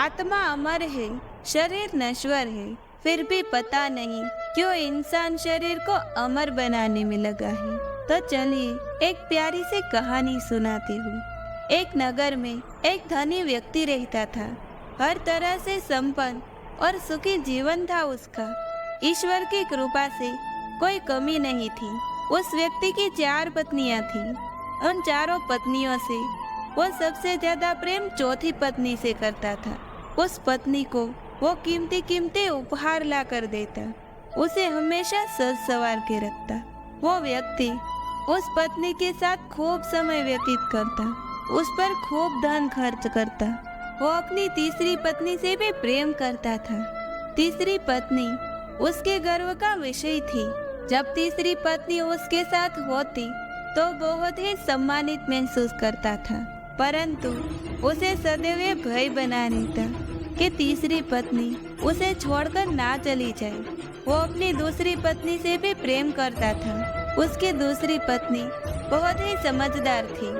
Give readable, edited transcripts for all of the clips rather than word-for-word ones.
आत्मा अमर है, शरीर नश्वर है, फिर भी पता नहीं क्यों इंसान शरीर को अमर बनाने में लगा है। तो चलिए एक प्यारी सी कहानी सुनाती हूँ। एक नगर में एक धनी व्यक्ति रहता था। हर तरह से संपन्न और सुखी जीवन था उसका। ईश्वर की कृपा से कोई कमी नहीं थी। उस व्यक्ति की 4 पत्नियां थीं। उन चारों पत्नियों से वो सबसे ज्यादा प्रेम चौथी पत्नी से करता था। उस पत्नी को वो कीमती कीमती उपहार ला कर देता, उसे हमेशा सज संवार के रखता। वो व्यक्ति उस पत्नी के साथ खूब समय व्यतीत करता, उस पर खूब धन खर्च करता। वो अपनी तीसरी पत्नी से भी प्रेम करता था। तीसरी पत्नी उसके गर्व का विषय थी। जब तीसरी पत्नी उसके साथ होती तो बहुत ही सम्मानित महसूस करता था, परंतु उसे सदैव भय बना रहता कि तीसरी पत्नी उसे छोड़कर ना चली जाए। वो अपनी दूसरी पत्नी से भी प्रेम करता था। उसकी दूसरी पत्नी बहुत ही समझदार थी।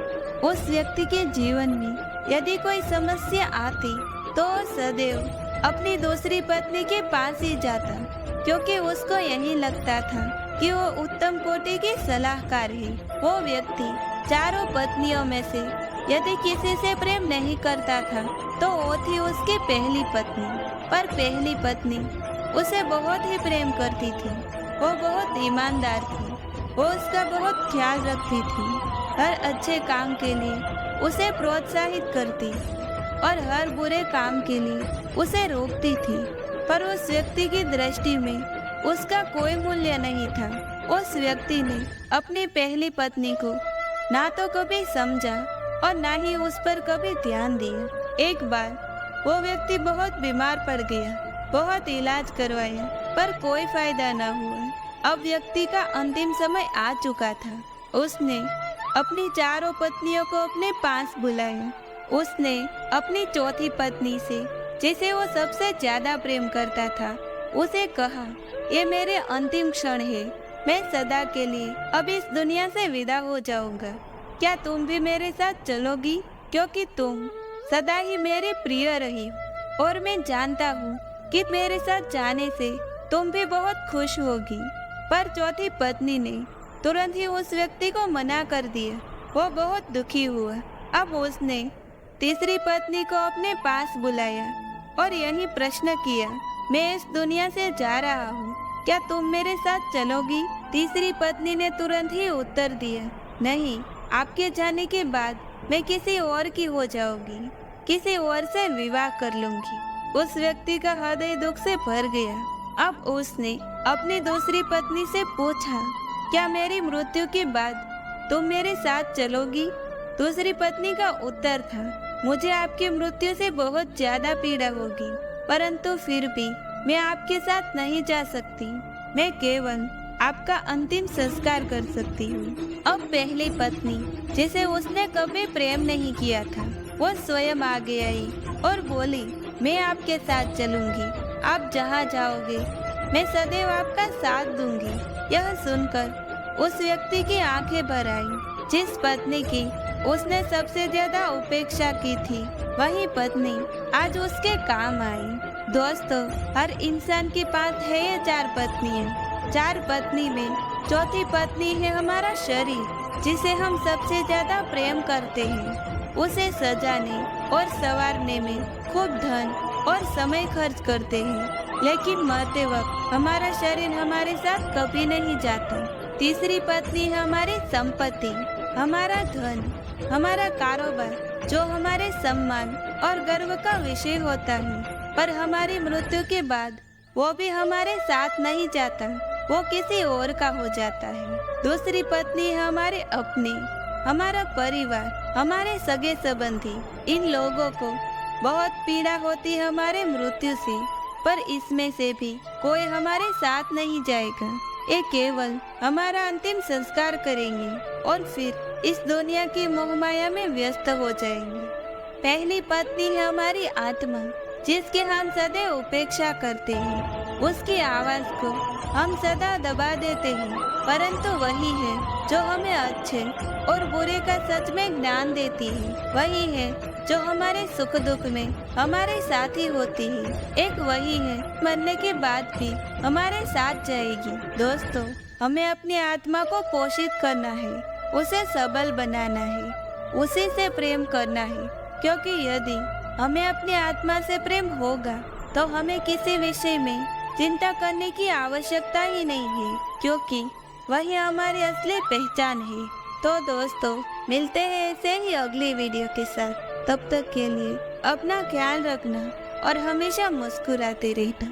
उस व्यक्ति के जीवन में यदि कोई समस्या आती तो सदैव अपनी दूसरी पत्नी के पास ही जाता, क्योंकि उसको यही लगता था कि वो उत्तम कोटि की सलाहकार है। वो व्यक्ति चारों पत्नियों में से यदि किसी से प्रेम नहीं करता था तो वो थी उसकी पहली पत्नी। पर पहली पत्नी उसे बहुत ही प्रेम करती थी। वो बहुत ईमानदार थी। वो उसका बहुत ख्याल रखती थी। हर अच्छे काम के लिए उसे प्रोत्साहित करती और हर बुरे काम के लिए उसे रोकती थी। पर उस व्यक्ति की दृष्टि में उसका कोई मूल्य नहीं था। उस व्यक्ति ने अपनी पहली पत्नी को ना तो कभी समझा और ना ही उस पर कभी ध्यान दिया। एक बार वो व्यक्ति बहुत बीमार पड़ गया। बहुत इलाज करवाया पर कोई फायदा न हुआ। अब व्यक्ति का अंतिम समय आ चुका था। उसने अपनी चारों पत्नियों को अपने पास बुलाया। उसने अपनी चौथी पत्नी से, जिसे वो सबसे ज्यादा प्रेम करता था, उसे कहा, ये मेरे अंतिम क्षण है। मैं सदा के लिए अब इस दुनिया से विदा हो जाऊंगा। क्या तुम भी मेरे साथ चलोगी? क्योंकि तुम सदा ही मेरी प्रिय रही और मैं जानता हूँ कि मेरे साथ जाने से तुम भी बहुत खुश होगी। पर चौथी पत्नी ने तुरंत ही उस व्यक्ति को मना कर दिया। वो बहुत दुखी हुआ। अब उसने तीसरी पत्नी को अपने पास बुलाया और यही प्रश्न किया, मैं इस दुनिया से जा रहा हूँ, क्या तुम मेरे साथ चलोगी? तीसरी पत्नी ने तुरंत ही उत्तर दिया, नहीं, आपके जाने के बाद मैं किसी और की हो जाऊंगी, किसी और से विवाह कर लूंगी। उस व्यक्ति का हृदय दुख से भर गया। अब उसने अपनी दूसरी पत्नी से पूछा, क्या मेरी मृत्यु के बाद तुम मेरे साथ चलोगी? दूसरी पत्नी का उत्तर था, मुझे आपकी मृत्यु से बहुत ज्यादा पीड़ा होगी, परंतु फिर भी मैं आपके साथ नहीं जा सकती। मैं केवल आपका अंतिम संस्कार कर सकती हूँ। अब पहली पत्नी, जिसे उसने कभी प्रेम नहीं किया था, वो स्वयं आगे आई और बोली, मैं आपके साथ चलूंगी। आप जहाँ जाओगे मैं सदैव आपका साथ दूंगी। यह सुनकर उस व्यक्ति की आंखें भर आई। जिस पत्नी की उसने सबसे ज्यादा उपेक्षा की थी, वही पत्नी आज उसके काम आई। दोस्तों, हर इंसान के पास है ये 4 पत्नियां। 4 पत्नी में चौथी पत्नी है हमारा शरीर, जिसे हम सबसे ज्यादा प्रेम करते हैं। उसे सजाने और संवारने में खूब धन और समय खर्च करते हैं, लेकिन मरते वक्त हमारा शरीर हमारे साथ कभी नहीं जाता। तीसरी पत्नी है हमारी संपत्ति, हमारा धन, हमारा कारोबार, जो हमारे सम्मान और गर्व का विषय होता है। पर हमारी मृत्यु के बाद वो भी हमारे साथ नहीं जाता, वो किसी और का हो जाता है। दूसरी पत्नी है हमारे अपने, हमारा परिवार, हमारे सगे संबंधी। इन लोगों को बहुत पीड़ा होती है हमारे मृत्यु से, पर इसमें से भी कोई हमारे साथ नहीं जाएगा। ये केवल हमारा अंतिम संस्कार करेंगे और फिर इस दुनिया की मोहमाया में व्यस्त हो जाएंगे। पहली पत्नी है हमारी आत्मा, जिसकी हम सदैव उपेक्षा करते हैं। उसकी आवाज को हम सदा दबा देते हैं, परंतु वही है जो हमें अच्छे और बुरे का सच में ज्ञान देती है। वही है जो हमारे सुख दुख में हमारे साथ ही होती है। एक वही है मरने के बाद भी हमारे साथ जाएगी। दोस्तों, हमें अपनी आत्मा को पोषित करना है, उसे सबल बनाना है, उसी से प्रेम करना है, क्योंकि यदि हमें अपनी आत्मा से प्रेम होगा तो हमें किसी विषय में चिंता करने की आवश्यकता ही नहीं है, क्योंकि वही हमारी असली पहचान है। तो दोस्तों, मिलते हैं ऐसे ही अगली वीडियो के साथ। तब तक के लिए अपना ख्याल रखना और हमेशा मुस्कुराते रहना।